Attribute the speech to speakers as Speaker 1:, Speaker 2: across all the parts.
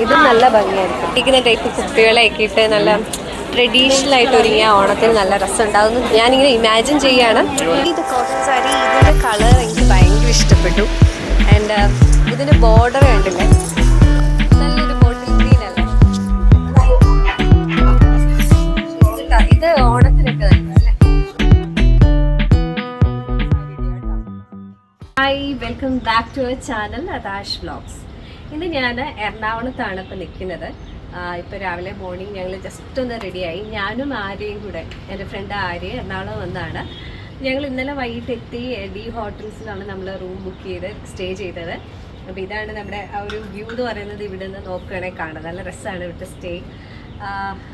Speaker 1: ഇതും നല്ല ഭംഗിയായിരിക്കും. ഇരിക്കുന്ന ടൈപ്പ് കുപ്പികളെയൊക്കെ ഇട്ട് നല്ല ട്രഡീഷണൽ ആയിട്ട് ഒരുങ്ങിയ ഓണത്തിന് നല്ല രസം ഉണ്ടാകുന്നു. ഞാനിങ്ങനെ ഇമാജിൻ ചെയ്യാണ്. ഇത് കോട്ടൺ സാരി, ഇതിൻ്റെ കളർ എനിക്ക് ഭയങ്കര ഇഷ്ടപ്പെട്ടു. ആൻഡ് ഇതിൻ്റെ ബോർഡർ കണ്ടില്ലേ, നല്ലൊരു ബോട്ടിൽ ഗ്രീൻ അല്ലേ. ഇത് ഓണത്തിനൊക്കെ നല്ലതല്ലേ. Hi, welcome back to our channel Athash vlogs. ഇന്ന് ഞാൻ എറണാകുളത്താണ് ഇപ്പോൾ നിൽക്കുന്നത്. ഇപ്പോൾ രാവിലെ മോർണിംഗ് ഞങ്ങൾ ജസ്റ്റ് ഒന്ന് റെഡിയായി. ഞാനും ആര്യയും കൂടെ, എൻ്റെ ഫ്രണ്ട് ആര്യ എറണാകുളം വന്നാണ്. ഞങ്ങൾ ഇന്നലെ വൈകിട്ട് എത്തി. ഡി ഹോട്ടൽസിലാണ് നമ്മൾ റൂം ബുക്ക് ചെയ്ത് സ്റ്റേ ചെയ്തത്. അപ്പോൾ ഇതാണ് നമ്മുടെ ആ ഒരു വ്യൂ എന്ന് പറയുന്നത്. ഇവിടെ നിന്ന് നോക്കുകയാണെങ്കിൽ കാണാം, നല്ല രസമാണ് ഇവിടുത്തെ സ്റ്റേ.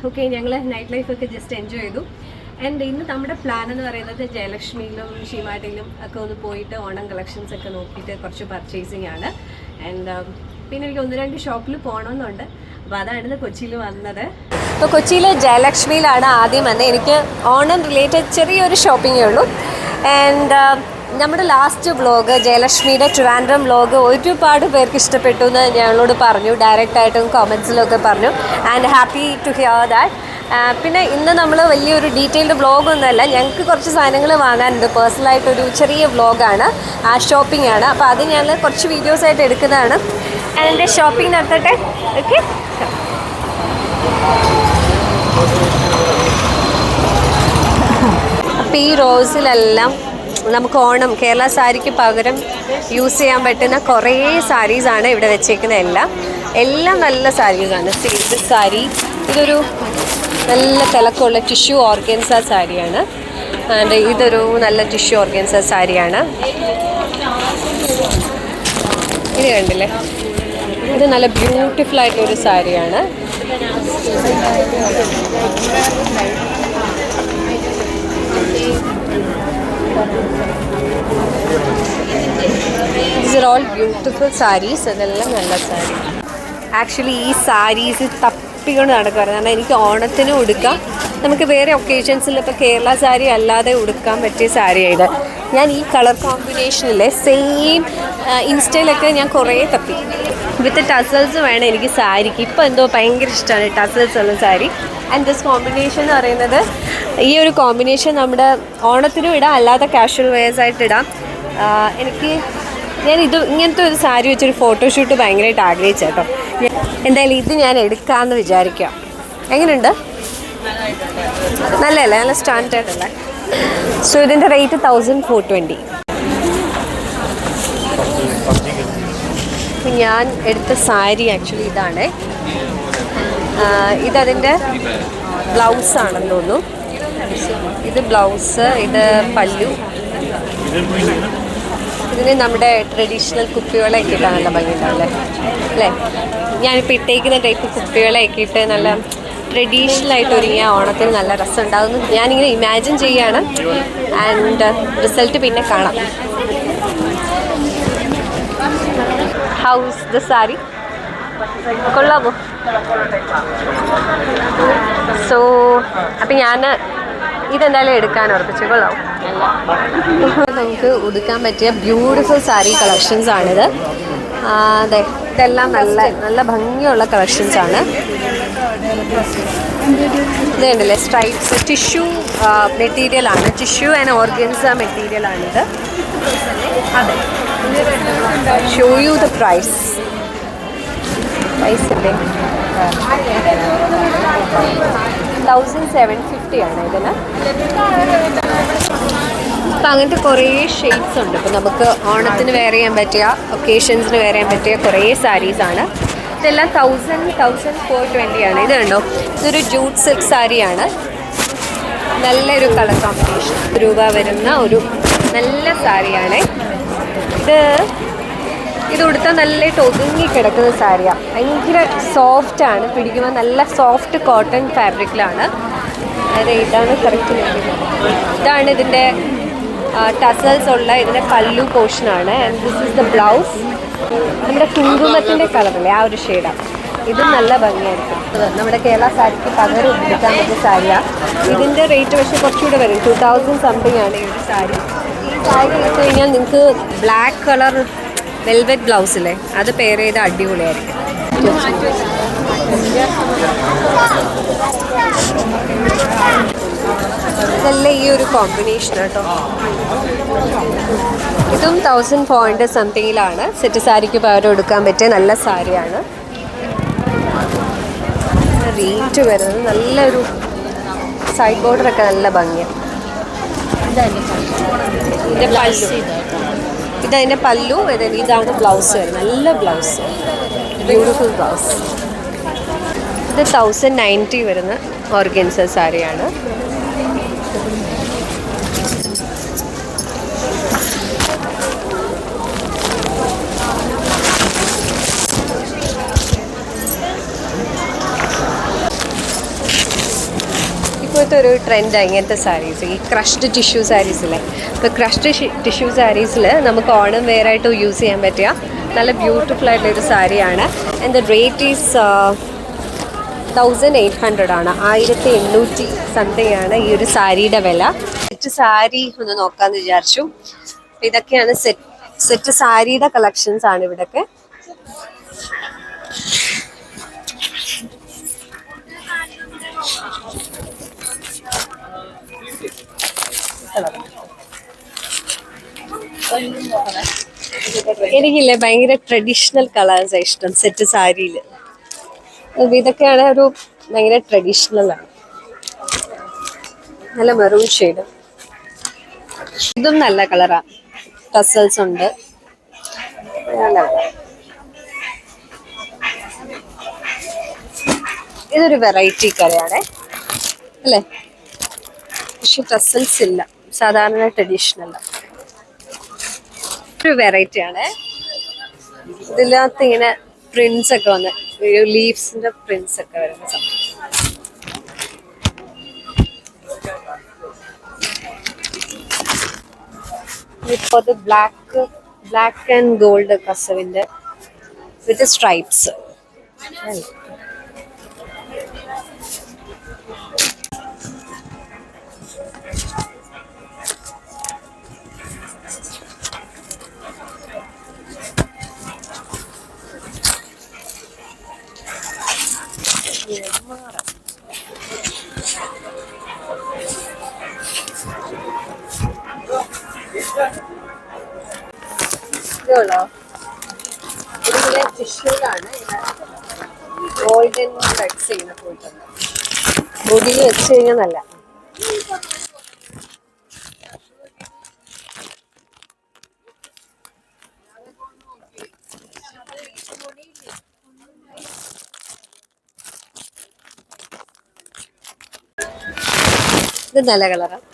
Speaker 1: ഓക്കെ, ഞങ്ങൾ നൈറ്റ് ലൈഫൊക്കെ ജസ്റ്റ് എൻജോയ് ചെയ്തു. ആൻഡ് ഇന്ന് നമ്മുടെ പ്ലാൻ എന്ന് പറയുന്നത് ജയലക്ഷ്മിയിലും ഷീമാട്ടിലും ഒക്കെ ഒന്ന് പോയിട്ട് ഓണം കളക്ഷൻസ് ഒക്കെ നോക്കിയിട്ട് കുറച്ച് പർച്ചേസിങ് ആണ്. ആൻഡ് പിന്നെ എനിക്ക് 1-2 ഷോപ്പിൽ പോകണമെന്നുണ്ട്. അപ്പോൾ അതാണ് ഇന്ന് കൊച്ചിയിൽ വന്നത്. ഇപ്പോൾ കൊച്ചിയിൽ ജയലക്ഷ്മിയിലാണ് ആദ്യം വന്നത്. എനിക്ക് ഓണം റിലേറ്റഡ് ചെറിയൊരു ഷോപ്പിങ്ങേ ഉള്ളൂ. ആൻഡ് നമ്മുടെ ലാസ്റ്റ് വ്ലോഗ്, ജയലക്ഷ്മിയുടെ ട്രിവാൻഡ്രം വ്ലോഗ്, ഒരുപാട് പേർക്ക് ഇഷ്ടപ്പെട്ടു എന്ന് ഞങ്ങളോട് പറഞ്ഞു, ഡയറക്റ്റായിട്ടും കമൻസിലൊക്കെ പറഞ്ഞു. And happy to hear that. പിന്നെ ഇന്ന് നമ്മൾ വലിയൊരു ഡീറ്റെയിൽഡ് വ്ലോഗൊന്നുമല്ല, ഞങ്ങൾക്ക് കുറച്ച് സാധനങ്ങൾ വാങ്ങാനുണ്ട്. പേഴ്സണലായിട്ടൊരു ചെറിയ വ്ലോഗാണ്, ഷോപ്പിംഗ് ആണ്. അപ്പോൾ അത് ഞങ്ങൾ കുറച്ച് വീഡിയോസായിട്ട് എടുക്കുന്നതാണ്. എൻ്റെ ഷോപ്പിംഗ് നടത്തട്ടെ. ഓക്കെ, അപ്പോൾ ഈ റോസിലെല്ലാം നമുക്ക് ഓണം കേരള സാരിക്ക് പകരം യൂസ് ചെയ്യാൻ പറ്റുന്ന കുറേ സാരീസാണ് ഇവിടെ വെച്ചേക്കുന്നത്. എല്ലാം നല്ല സാരീസാണ്. സിൽക്ക് സാരി, ഇതൊരു നല്ല തിളക്കമുള്ള ടിഷ്യൂ ഓർഗൻസ സാരിയാണ്. ആൻഡ് ഇതൊരു നല്ല ടിഷ്യൂ ഓർഗൻസ സാരിയാണ്. ഇത് കണ്ടില്ലേ, ഇത് നല്ല ബ്യൂട്ടിഫുൾ ആയിട്ടൊരു സാരിയാണ്. These are all beautiful saris. അതെല്ലാം നല്ല സാരി. ആക്ച്വലി ഈ സാരീസ് കൊണ്ട് നടക്കുമായിരുന്നു. കാരണം എനിക്ക് ഓണത്തിന് ഉടുക്കാം, നമുക്ക് വേറെ ഒക്കേഷൻസിൽ ഇപ്പോൾ കേരള സാരി അല്ലാതെ ഉടുക്കാൻ പറ്റിയ സാരിയായത്. ഞാൻ ഈ കളർ കോമ്പിനേഷനിലെ സെയിം ഇൻസ്റ്റയിലൊക്കെ ഞാൻ കുറേ തപ്പി. വിത്ത് ടസൽസ് വേണം എനിക്ക് സാരിക്ക്. ഇപ്പോൾ എന്തോ ഭയങ്കര ഇഷ്ടമാണ് ടസൽസ് ഉള്ള സാരി. ആൻഡ് ദിസ് കോമ്പിനേഷൻ എന്ന് പറയുന്നത്, ഈ ഒരു കോമ്പിനേഷൻ നമ്മുടെ ഓണത്തിനും ഇടാം, അല്ലാതെ കാഷ്വൽ വെയേഴ്സ് ആയിട്ട് ഇടാം. ഞാൻ ഇങ്ങനത്തെ ഒരു സാരി വെച്ചൊരു ഫോട്ടോഷൂട്ട് ഭയങ്കരമായിട്ട് ആഗ്രഹിച്ചു കേട്ടോ. എന്തായാലും ഇത് ഞാൻ എടുക്കാമെന്ന് വിചാരിക്കാം. എങ്ങനെയുണ്ട്? നല്ലതല്ലേ, നല്ല സ്റ്റാൻഡേർഡ് അല്ലേ. സോ ഇതിൻ്റെ റേറ്റ് 1420. ഞാൻ എടുത്ത സാരി ആക്ച്വലി ഇതാണ്. ഇതതിൻ്റെ ബ്ലൗസാണെന്ന് തോന്നുന്നു. ഇത് ബ്ലൗസ്, ഇത് പല്ലു. ഇതിന് നമ്മുടെ ട്രഡീഷണൽ കുപ്പികളൊക്കെ ഇട്ടാൽ നല്ല ഭംഗിയുണ്ടാവില്ലേ അല്ലേ. ഞാനിപ്പോൾ ഇട്ടേക്കുന്ന ടൈപ്പ് കുപ്പികളെയൊക്കെ ഇട്ട് നല്ല ട്രഡീഷണൽ ആയിട്ട് ഒരുങ്ങിയ ഓണത്തിന് നല്ല രസം ഉണ്ടാകുന്നു. ഞാനിങ്ങനെ ഇമാജിൻ ചെയ്യാണ്. ആൻഡ് റിസൾട്ട് പിന്നെ കാണാം. ഹൗസ് ദ സാരി കൊള്ളാമോ? സോ അപ്പം ഞാൻ ഇതെന്തായാലും എടുക്കാൻ ഉറപ്പിച്ചു. കൊള്ളാം. നമുക്ക് ഉടുക്കാൻ പറ്റിയ ബ്യൂട്ടിഫുൾ സാരി കളക്ഷൻസ് ആണിത്. അതെ, ഇതെല്ലാം നല്ല നല്ല ഭംഗിയുള്ള കളക്ഷൻസാണ്. ഇത് കണ്ടില്ലേ, സ്ട്രൈപ്സ് ടിഷ്യൂ മെറ്റീരിയലാണ്. ടിഷ്യൂ ആൻഡ് ഓർഗൻസ മെറ്റീരിയലാണിത്. അതെ, ഷോ യു ദ പ്രൈസ് അല്ലേ. 1750 ആണ് ഇതിന്. അപ്പം അങ്ങനത്തെ കുറേ ഷെയ്ഡ്സ് ഉണ്ട്. ഇപ്പം നമുക്ക് ഓണത്തിന് വെയർ ചെയ്യാൻ പറ്റിയ, ഒക്കേഷൻസിന് വെയർ ചെയ്യാൻ പറ്റിയ കുറേ സാരീസാണ്. ഇതെല്ലാം 1420 ആണ്. ഇത് കണ്ടോ, ഇതൊരു ജൂട്ട് സിൽക്ക് സാരിയാണ്. നല്ലൊരു കളർ കോമ്പിനേഷൻ. രൂപ വരുന്ന ഒരു നല്ല സാരിയാണ് ഇത് ഉടുത്താൽ നല്ലതായിട്ട് ഒതുങ്ങി കിടക്കുന്ന സാരിയാണ്. ഭയങ്കര സോഫ്റ്റാണ്, പിടിക്കുമ്പോൾ നല്ല സോഫ്റ്റ് കോട്ടൺ ഫാബ്രിക്കിലാണ്. അതായത് ഇതാണ് കറക്റ്റ്. ഇതാണ് ഇതിൻ്റെ ടസൽസ് ഉള്ള ഇതിൻ്റെ പല്ലു പോർഷനാണ്. And this is the blouse. നമ്മുടെ കുങ്കുമത്തിൻ്റെ കളറല്ലേ, ആ ഒരു ഷെയ്ഡാണ്. ഇത് നല്ല ഭംഗിയായിരിക്കും. നമ്മുടെ കേരള സാരിക്ക് പകരം എടുക്കാൻ പറ്റിയ സാരിയാണ്. ഇതിൻ്റെ റേറ്റ് പക്ഷേ കുറച്ചുകൂടെ വരും. 2000 സംതിങ് ആണ് ഈ ഒരു സാരി. ഈ സാരി എടുത്തു കഴിഞ്ഞാൽ നിങ്ങൾക്ക് ബ്ലാക്ക് കളർ വെൽവെറ്റ് ബ്ലൗസില്ലേ, അത് പെയർ ചെയ്ത് അടിപൊളിയായിരിക്കും. ഇതെല്ലാം ഈ ഒരു കോമ്പിനേഷൻ കേട്ടോ. ഇതും 1400 സംതിങ്ങിലാണ്. സെറ്റ് സാരിക്ക് പകരം എടുക്കാൻ പറ്റിയ നല്ല സാരിയാണ്. റേറ്റ് വരുന്നത് നല്ലൊരു സൈഡ് ബോർഡറൊക്കെ നല്ല ഭംഗിയാണ്. ഇതതിൻ്റെ പല്ലു. ഇതാണ് ബ്ലൗസ് വരുന്നത്. നല്ല ബ്ലൗസ്, ബ്യൂട്ടിഫുൾ ബ്ലൗസ്. ഇത് 1090 വരുന്ന ഓർഗൻസ സാരിയാണ്. ഇപ്പോഴത്തെ ഒരു ട്രെൻഡാണ് ഇങ്ങനത്തെ സാരീസ്, ഈ ക്രഷ്ഡ് ടിഷ്യൂ സാരീസില്ലേ. ഇപ്പോൾ ക്രഷ്ഡ് ടിഷ്യൂ സാരീസിൽ നമുക്ക് ഓണം വെയറായിട്ട് യൂസ് ചെയ്യാൻ പറ്റിയ നല്ല ബ്യൂട്ടിഫുൾ ആയിട്ടുള്ളൊരു സാരിയാണ്. ആൻഡ് ദ റേറ്റ് ഈസ് 1800 ആണ്. 1800 സംതിങ് ആണ് ഈ ഒരു സാരിയുടെ വില. സെറ്റ് സാരി ഒന്ന് നോക്കാമെന്ന് വിചാരിച്ചു. ഇതൊക്കെയാണ് സെറ്റ് സാരിയുടെ കളക്ഷൻസ് ആണ് ഇവിടെയൊക്കെ. എനിക്കില്ലേ ഭയങ്കര ട്രഡീഷണൽ കളേഴ്സാണ് ഇഷ്ടം സെറ്റ് സാരിയിൽ. ഇതൊക്കെയാണ് ഒരു ഭയങ്കര ട്രഡീഷണലാണ്. നല്ല മെറൂൺ ഷെയ്ഡ്. ഇതും നല്ല കളറാണ്. ടസൽസ് ഉണ്ട്. ഇതൊരു വെറൈറ്റി കളറാണ് അല്ലേ, പക്ഷെ ടസൽസ് ഇല്ല. സാധാരണ ട്രഡീഷണൽ ഒരു വെറൈറ്റി ആണ്. ഇതിനകത്ത് ഇങ്ങനെ പ്രിന്റ്സ് ഒക്കെ വന്ന് ലീവ്സിന്റെ പ്രിന്റ്സ് ഒക്കെ വരുന്ന സമയം. ഇപ്പോൾ അത് ബ്ലാക്ക് ആൻഡ് ഗോൾഡ് കസവിന്റെ വിത്ത് സ്ട്രൈപ്സ്. ഇതുള്ളോ ഇതിലെ ടിഷ്യൂലാണ് ഗോൾഡൻ ത്രെഡ്സ് ഇങ്ങനെ പോയിട്ടുണ്ട്. മുടിയിൽ വെച്ച് കഴിഞ്ഞാൽ നല്ല. ഇത് നല്ല കളറാണ്,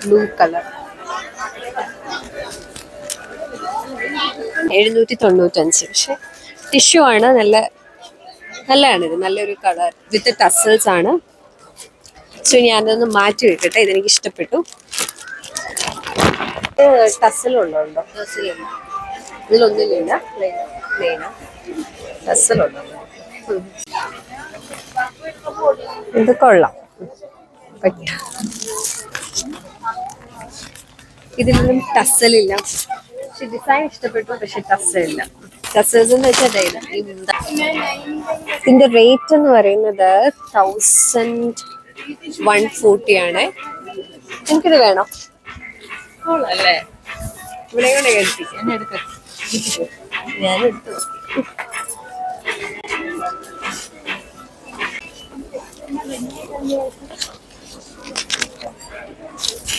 Speaker 1: ബ്ലൂ കളർ. 795. പക്ഷെ ടിഷ്യൂ ആണ്. നല്ലതാണ് ഇത്. നല്ലൊരു കളർ വിത്ത് ടസൽസ് ആണ്. സോ ഞാനതൊന്ന് മാറ്റി വെക്കട്ടെ. ഇതെനിക്ക് ഇഷ്ടപ്പെട്ടു. ടസലുണ്ടോ? ടസലുണ്ട്. ഇതിലൊന്നുമില്ല. ടസലുണ്ടോ? ഇത് കൊള്ളാം. ഇതിലൊന്നും ടസലില്ല. പക്ഷെ ഡിസൈൻ ഇഷ്ടപ്പെട്ടു. പക്ഷെ ടസലില്ല. ടസൽസ് എന്ന് വെച്ചാൽ ഇതിന്റെ റേറ്റ് എന്ന് പറയുന്നത് 1140 ആണ്. എനിക്കിത് വേണം. അല്ലേ ഇവിടെ കൂടെ ഞാൻ എടുത്തു.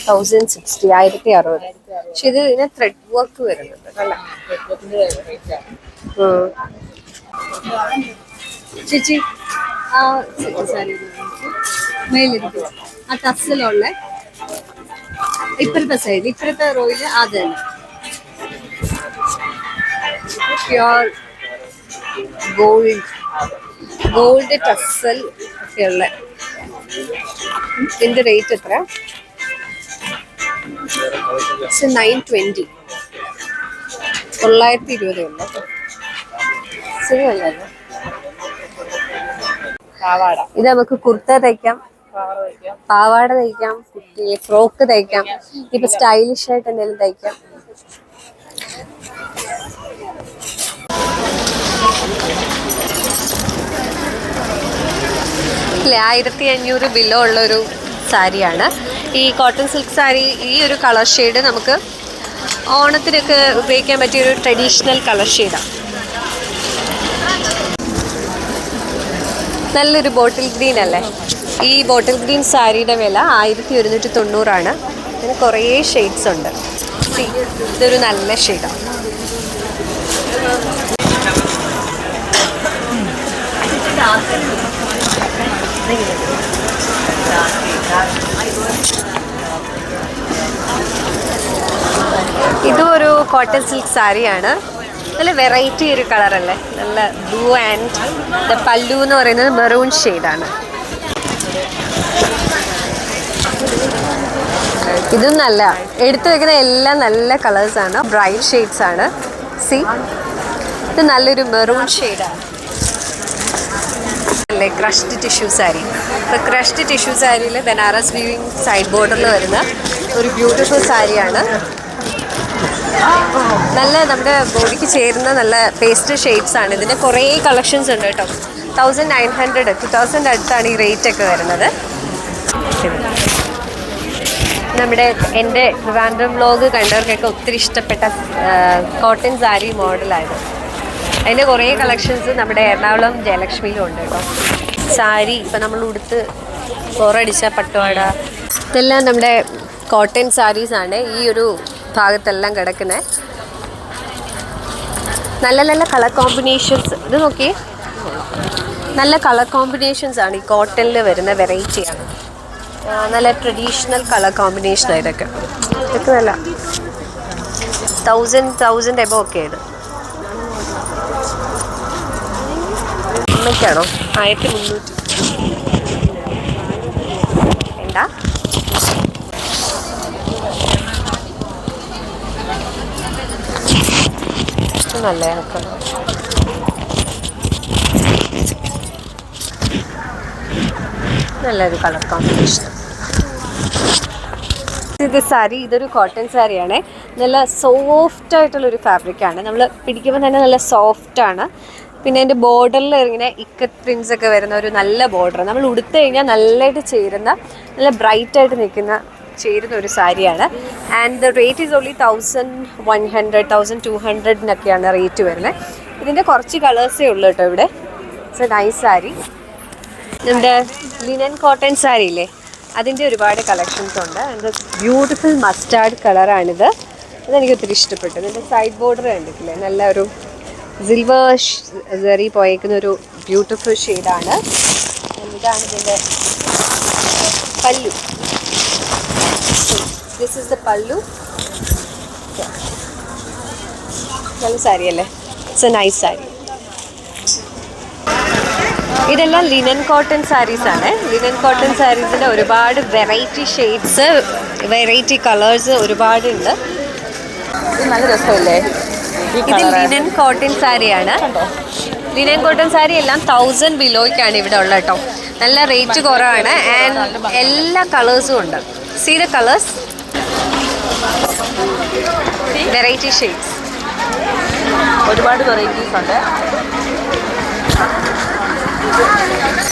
Speaker 1: 1060. 1060. പക്ഷെ ഇതിന് ത്രെഡ് വർക്ക് വരുന്നുണ്ട് അല്ലേ ചേച്ചി? ആ സാരി മേലിരിക്കും. ആ ടസ്സിലുള്ള ഇപ്പുറത്തെ സൈഡ്, ഇപ്പുറത്തെ റോയില് അത് തന്നെ പ്യുർ ഗോൾഡ് ടസൽ ഒക്കെയുള്ള. ഇതിന്റെ റേറ്റ് എത്ര? 920. 920 ഉണ്ട്. ശരിയല്ലല്ലോ. ഇത് നമുക്ക് കുർത്ത തയ്ക്കാം, പാവാട തയ്ക്കാം, ഫ്രോക്ക് തയ്ക്കാം, ഇപ്പൊ സ്റ്റൈലിഷ് ആയിട്ട് എന്തെങ്കിലും തയ്ക്കാം. അല്ലേ 1500 ബിലോ ഉള്ളൊരു സാരിയാണ് ഈ കോട്ടൺ സിൽക്ക് സാരി. ഈ ഒരു കളർ ഷെയ്ഡ് നമുക്ക് ഓണത്തിനൊക്കെ ഉപയോഗിക്കാൻ പറ്റിയൊരു ട്രഡീഷണൽ കളർ ഷെയ്ഡാണ്. നല്ലൊരു ബോട്ടിൽ ഗ്രീൻ അല്ലേ. ഈ ബോട്ടിൽ ഗ്രീൻ സാരിയുടെ വില 1190 ഇതിന് കുറേ ഷെയ്ഡ്സ് ഉണ്ട്. ഇതൊരു നല്ല ഷെയ്ഡാണ്. ഇതും ഒരു കോട്ടൺ സിൽക്ക് സാരിയാണ്. നല്ല വെറൈറ്റി ഒരു കളറല്ലേ, നല്ല ബ്ലൂ ആൻഡ് പല്ലു എന്ന് പറയുന്നത് മെറൂൺ ഷെയ്ഡാണ്. ഇതും നല്ല എടുത്തു വെക്കുന്ന എല്ലാം നല്ല കളേഴ്സാണ്, ബ്രൈറ്റ് ഷെയ്ഡ്സ് ആണ്. സി ഇത് നല്ലൊരു മെറൂൺ ഷെയ്ഡാണ് അല്ലേ. Crushed tissue sari. ഇപ്പോൾ ക്രഷ്ഡ് ടിഷ്യൂ സാരിയിൽ ബനാറസ് വീവിങ് സൈഡ് ബോർഡറിൽ വരുന്ന ഒരു ബ്യൂട്ടിഫുൾ സാരിയാണ്. നല്ല നമ്മുടെ ബോഡിക്ക് ചേരുന്ന നല്ല പേസ്റ്റൽ ഷെയ്ഡ്സ് ആണ്. ഇതിൻ്റെ കുറേ കളക്ഷൻസ് ഉണ്ട് കേട്ടോ. 1900 2000 അടുത്താണ് ഈ റേറ്റ് ഒക്കെ വരുന്നത്. എൻ്റെ ട്രിവാൻഡ്രം വ്ലോഗ് കണ്ടവർക്കൊക്കെ ഒത്തിരി ഇഷ്ടപ്പെട്ട കോട്ടൺ സാരി മോഡലായത്. അതിൻ്റെ കുറേ കളക്ഷൻസ് നമ്മുടെ എറണാകുളം ജയലക്ഷ്മിയിലും ഉണ്ട് കേട്ടോ. സാരി ഇപ്പം നമ്മൾ ഉടുത്ത് ബോറടിച്ച പട്ടുപാട ഇതെല്ലാം നമ്മുടെ കോട്ടൺ സാരീസാണ് ഈ ഒരു ഭാഗത്തെല്ലാം കിടക്കുന്നത്. നല്ല നല്ല കളർ കോമ്പിനേഷൻസ്. ഇത് നോക്കിയേ, നല്ല കളർ കോമ്പിനേഷൻസ് ആണ് ഈ കോട്ടണിൽ വരുന്ന വെറൈറ്റിയാണ്. നല്ല ട്രഡീഷണൽ കളർ കോമ്പിനേഷനാണ് ഇതൊക്കെ. ഇതൊക്കെ നല്ല 1000 എബോ ഒക്കെ ഇത്. അമ്മയ്ക്കാണോ 1300 വേണ്ട. നല്ല നല്ലൊരു കളർ കോമ്പിനേഷൻ. ഇത് സാരി, ഇതൊരു കോട്ടൺ സാരിയാണ്. നല്ല സോഫ്റ്റ് ആയിട്ടുള്ളൊരു ഫാബ്രിക്കാണ്. നമ്മൾ പിടിക്കുമ്പോൾ തന്നെ നല്ല സോഫ്റ്റാണ്. പിന്നെ അതിൻ്റെ ബോർഡറിൽ ഇങ്ങനെ ഇക്കത്ത് പ്രിൻസ് ഒക്കെ വരുന്ന ഒരു നല്ല ബോർഡർ. നമ്മൾ ഉടുത്തു കഴിഞ്ഞാൽ നല്ലതായിട്ട് ചേരുന്ന, നല്ല ബ്രൈറ്റായിട്ട് ചേരുന്ന ഒരു സാരിയാണ്. And the rate is only 1100 1200 rate വരുന്നത്. ഇതിൻ്റെ കുറച്ച് കളേഴ്സേ ഉള്ളൂ കേട്ടോ ഇവിടെ. It's a nice sari. നമ്മുടെ ലിനൻ കോട്ടൺ സാരി ഇല്ലേ, അതിൻ്റെ ഒരുപാട് കളക്ഷൻസ് ഉണ്ട്. ആൻഡ് ബ്യൂട്ടിഫുൾ മസ്റ്റാർഡ് കളറാണിത്. ഇതെനിക്ക് ഒത്തിരി ഇഷ്ടപ്പെട്ടു. ഇതിൻ്റെ സൈഡ് ബോർഡർ കണ്ടിട്ടില്ലേ, നല്ല ഒരു സിൽവർ സെറി പോയേക്കുന്ന ഒരു ബ്യൂട്ടിഫുൾ ഷെയ്ഡാണ്. ഇതാണ് ഇതിൻ്റെ പല്ലു. ദിസ് ഈസ് ദ പല്ലു. നല്ല സാരി അല്ലേ, ഇറ്റ്സ് എ നൈസ് സാരി. ഇതെല്ലാം ലിനൻ കോട്ടൺ സാരീസാണ്. ലിനൻ കോട്ടൺ സാരീസിൻ്റെ ഒരുപാട് വെറൈറ്റി ഷെയ്ഡ്സ്, വെറൈറ്റി കളേഴ്സ് ഒരുപാടുണ്ട്. നല്ല രസമല്ലേ. ഇത് ലിനൻ കോട്ടൺ സാരിയാണ്. ലിനൻ കോട്ടൺ സാരി എല്ലാം 1000 ബിലോയ്ക്കാണ് ഇവിടെ ഉള്ളത് കേട്ടോ. നല്ല റേറ്റ് കുറവാണ്. ആൻഡ് എല്ലാ കളേഴ്സും ഉണ്ട്. See the colours, variety shades,
Speaker 2: ഒരുപാട് വെറൈറ്റീസ് ഉണ്ട്.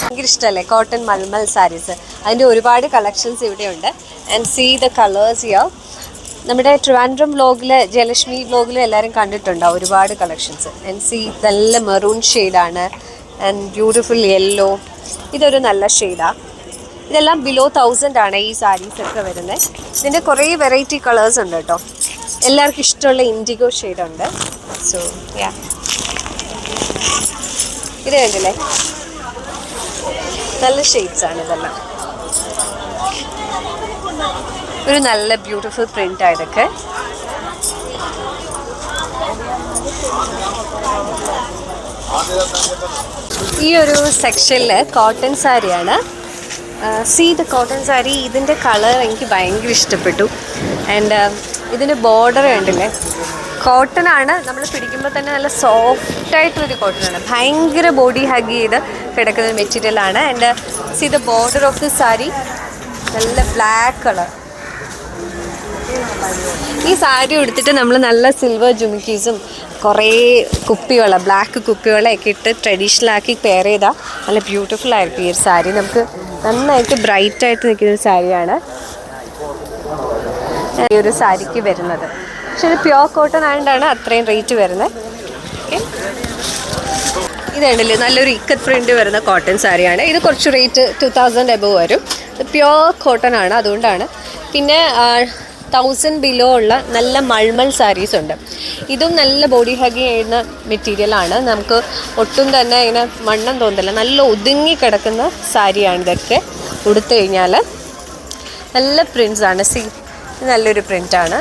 Speaker 1: ഭയങ്കര ഇഷ്ടമല്ലേ കോട്ടൺ മൽമൽ സാരീസ്. അതിൻ്റെ ഒരുപാട് കളക്ഷൻസ് ഇവിടെയുണ്ട്. And see the colours here. നമ്മുടെ ട്രിവാൻഡ്രം വ്ലോഗിൽ, ജയലക്ഷ്മി വ്ലോഗിൽ എല്ലാവരും കണ്ടിട്ടുണ്ടാവും ഒരുപാട് കളക്ഷൻസ്. ആൻഡ് സീ നല്ല മെറൂൺ ഷെയ്ഡാണ് ആൻഡ് ബ്യൂട്ടിഫുൾ യെല്ലോ. ഇതൊരു നല്ല ഷെയ്ഡാണ്. ഇതെല്ലാം ബിലോ 1000 ആണ് ഈ സാരീസൊക്കെ വരുന്നത്. ഇതിൻ്റെ കുറേ വെറൈറ്റി കളേഴ്സ് ഉണ്ട് കേട്ടോ. എല്ലാവർക്കും ഇഷ്ടമുള്ള ഇൻഡിഗോ ഷെയ്ഡുണ്ട്. സോ യാ, ഇത് കണ്ടില്ലേ, നല്ല ഷെയ്ഡ്സാണ് ഇതെല്ലാം. ഒരു നല്ല ബ്യൂട്ടിഫുൾ പ്രിൻ്റ് ആയതൊക്കെ. ഈ ഒരു സെക്ഷനിൽ കോട്ടൺ സാരിയാണ്. See the cotton sari. ഇതിൻ്റെ കളർ എനിക്ക് ഭയങ്കര ഇഷ്ടപ്പെട്ടു. ആൻഡ് ഇതിൻ്റെ ബോർഡർ കണ്ടില്ലേ, കോട്ടൺ ആണ്. നമ്മൾ പിടിക്കുമ്പോൾ തന്നെ നല്ല സോഫ്റ്റായിട്ടൊരു കോട്ടൺ ആണ്. ഭയങ്കര ബോഡി ഹഗ് ചെയ്ത് കിടക്കുന്ന മെറ്റീരിയലാണ്. And see the border of the sari, നല്ല ബ്ലാക്ക് കളർ. ഈ സാരി ഉടുത്തിട്ട് നമ്മൾ നല്ല സിൽവർ ജുമിക്കീസും കുറേ കുപ്പിവള ബ്ലാക്ക് കുപ്പിവളയൊക്കെ ഇട്ട് ട്രഡീഷണലാക്കി പെയർ ചെയ്താൽ നല്ല ബ്യൂട്ടിഫുൾ ആയിരിക്കും ഈ ഒരു സാരി. നമുക്ക് നന്നായിട്ട് ബ്രൈറ്റ് ആയിട്ട് നിൽക്കുന്ന ഒരു സാരിയാണ് ഈ ഒരു സാരിക്ക് വരുന്നത്. പക്ഷെ ഇത് പ്യോർ കോട്ടൺ ആയതുകൊണ്ടാണ് അത്രയും റേറ്റ് വരുന്നത്. ഓക്കെ, ഇതുണ്ടല്ലേ നല്ലൊരു ഇക്കത്ത് പ്രിൻ്റ് വരുന്ന കോട്ടൺ സാരിയാണ്. ഇത് കുറച്ച് റേറ്റ് 2000 എബവ് വരും. ഇത് പ്യോർ കോട്ടൺ ആണ്, അതുകൊണ്ടാണ്. പിന്നെ 1000 ബിലോ ഉള്ള നല്ല മൾമൽ സാരീസ് ഉണ്ട്. ഇതും നല്ല ബോഡി ഹഗിങ് ചെയ്യുന്ന മെറ്റീരിയലാണ്. നമുക്ക് ഒട്ടും തന്നെ ഇങ്ങനെ മണ്ണം തോന്നില്ല, നല്ല ഒതുങ്ങി കിടക്കുന്ന സാരിയാണ്. ഇതൊക്കെ ഉടുത്തു കഴിഞ്ഞാൽ നല്ല പ്രിൻസാണ്. നല്ലൊരു പ്രിൻ്റാണ്.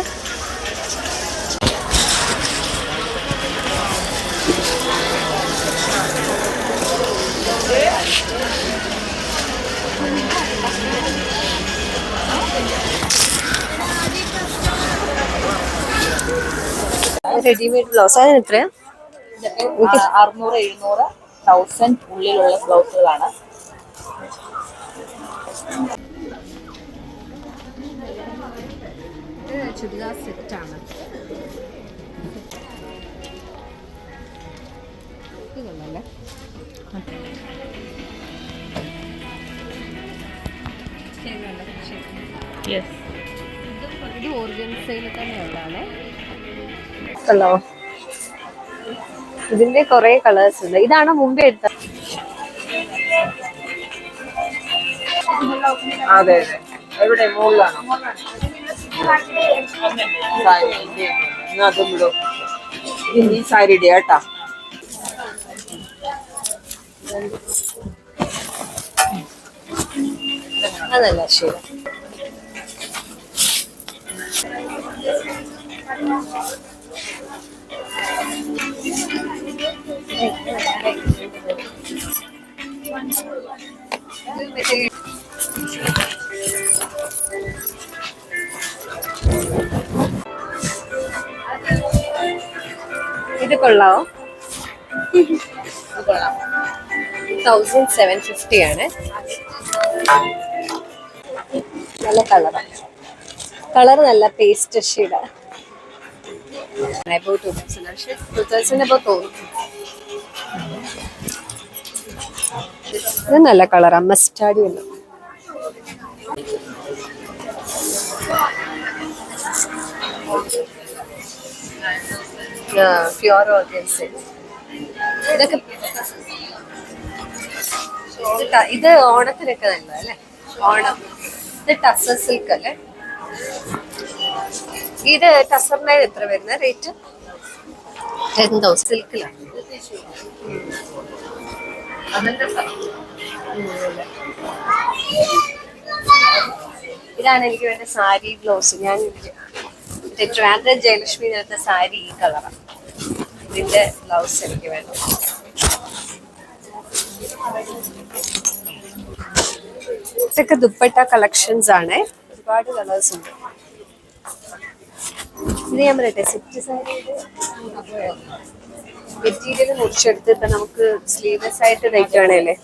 Speaker 1: റെഡിമെയ്ഡ് ബ്ലൗസ് അതിന് എത്രയാ?
Speaker 2: 600, 700, 1000 ഉള്ളിലുള്ള ബ്ലൗസുകളാണ്.
Speaker 1: ചുരിദാർ സെറ്റാണ്. ഇതല്ലേ ഇത് ഓർഗൻസയിൽ തന്നെയുള്ളതാണ്. ഹലോ, ഇതിന്റെ കുറെ കളേഴ്സ് ഉണ്ട്. ഇതാണ് മുമ്പേ എടുത്ത.
Speaker 2: അതെ, എവിടെ മുകളിലാണോ? അതും വിടും. ഈ സാരി ഇടുക കേട്ടാ.
Speaker 1: അതല്ല ശരി. ഇത് കൊള്ളാവോ? 1750 ആണ്. നല്ല കളറാണ്. കളർ നല്ല പേസ്റ്റ് ഷെയ്ഡ്. അബൌട്ട് 2000 അപ്പോൾ തോന്നും. ഇത് നല്ല കളറാ, മസ്റ്റാർഡ് യെല്ലോ. Pure organza. ഇതൊക്കെ ഇത് ഓണത്തിനൊക്കെ നല്ലതല്ലേ? ഓണം. ഇത് ടസർ സിൽക്ക് അല്ലേ? ഇത് ടസറിന് എത്ര വരുന്ന റേറ്റ്? 10,000 സിൽക്കിലാണ്. ഇതാണ് എനിക്ക് വേണ്ട സാരി ബ്ലൗസ്. ഞാൻ ട്രിവാൻഡ്രം ജയലക്ഷ്മി നേരത്തെ സാരി ഈ കളറാണ്. ഇതിന്റെ ബ്ലൗസ് എനിക്ക് വേണം. ഇതൊക്കെ ദുപ്പട്ട കളക്ഷൻസ് ആണ്. ഒരുപാട് കളേഴ്സ് ഉണ്ട്. ഇത് ഞാൻ പറയട്ടെ, സെറ്റ് സാരിയുടെ മെറ്റീരിയൽ മുറിച്ചെടുത്ത് ഇപ്പൊ നമുക്ക് സ്ലീവ്ലെസ് ആയിട്ട് തയ്ക്കുകയാണല്ലേ.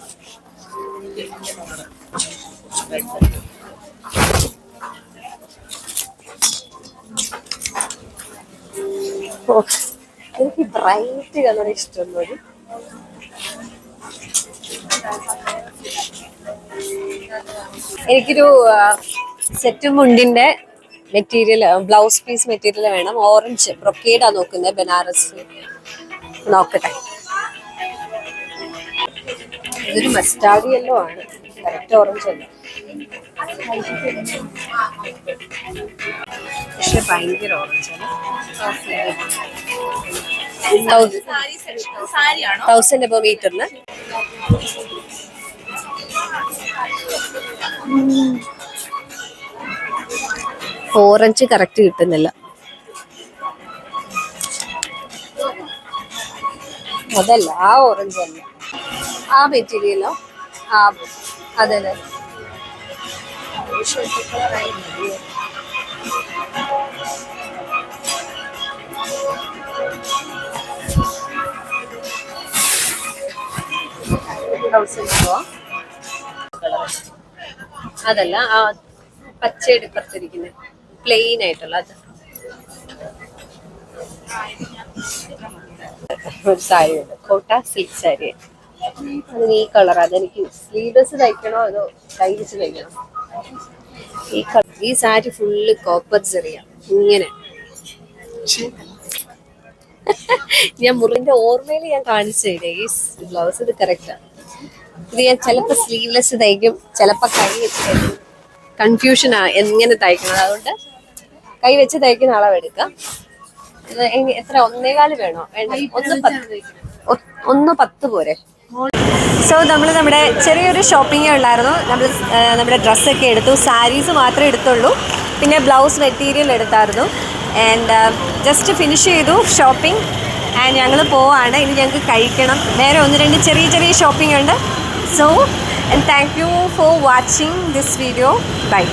Speaker 1: എനിക്ക് ബ്രൈറ്റ് കളർ ഇഷ്ടമുള്ളൊരു എനിക്കൊരു സെറ്റ് മുണ്ടിന്റെ മെറ്റീരിയൽ ബ്ലൗസ് പീസ് മെറ്റീരിയൽ വേണം. ഓറഞ്ച് ബ്രൊക്കേഡാ നോക്കുന്നത്, ബനാറസ്. നോക്കട്ടെ, ഇതൊരു മസ്റ്റാർഡ് യെല്ലോ ആണ്, കറക്റ്റ് ഓറഞ്ച് അല്ല. പക്ഷെ ഭയങ്കര ഓറഞ്ച് ആണ്. 1000 എബോ മീറ്ററിന്. ഓറഞ്ച് കറക്റ്റ് കിട്ടുന്നില്ല. അതല്ല, ആ ഓറഞ്ച് അല്ല, ആ മെറ്റീരിയലോ? ആ അതല്ലേ. അതല്ല, ആ പച്ചയുടെ ഇപ്പുറത്തിരിക്കുന്നത് പ്ലെയിൻ ആയിട്ടുള്ള അത് ഒരു സാരി ഉണ്ട്, കോട്ട സിൽക്ക് സാരി. അതിന് ഈ കളർ, അതെനിക്ക് സ്ലീവ്ലെസ് തയ്ക്കണോ അതോ കൈ വെച്ച് തയ്ക്കണോ? ഈ സാരി ഫുള്ള് കോപ്പർ ചെറിയ ഇങ്ങനെ. ഞാൻ മുറിന്റെ ഓർമ്മയിൽ ഞാൻ കാണിച്ചു തരാം. ഈ ബ്ലൗസ് ഇത് കറക്റ്റാണ്. ഇത് ഞാൻ ചിലപ്പോൾ സ്ലീവ്ലെസ് തയ്ക്കും, ചിലപ്പോൾ കൈ വെച്ച് തയ്ക്കും. കൺഫ്യൂഷനാ എങ്ങനെ തയ്ക്കണം. അതുകൊണ്ട് കൈ വെച്ച് തയ്ക്കുന്ന അളവെടുക്കാം. എത്ര 1.25 വേണോ? 1.10 പോരെ? സോ നമ്മൾ നമ്മുടെ ചെറിയൊരു ഷോപ്പിംഗ് ഉള്ളായിരുന്നു. നമ്മുടെ ഡ്രസ്സൊക്കെ എടുത്തു, സാരീസ് മാത്രമേ എടുത്തുള്ളൂ, പിന്നെ ബ്ലൗസ് മെറ്റീരിയൽ എടുത്തായിരുന്നു. ആൻഡ് ജസ്റ്റ് ഫിനിഷ് ചെയ്തു ഷോപ്പിംഗ്. ആൻഡ് ഞങ്ങൾ പോവാണ്. ഇനി ഞങ്ങൾക്ക് കഴിക്കണം. വേറെ 1-2 ചെറിയ ഷോപ്പിംഗ് ഉണ്ട്. So and thank you for watching this video. By.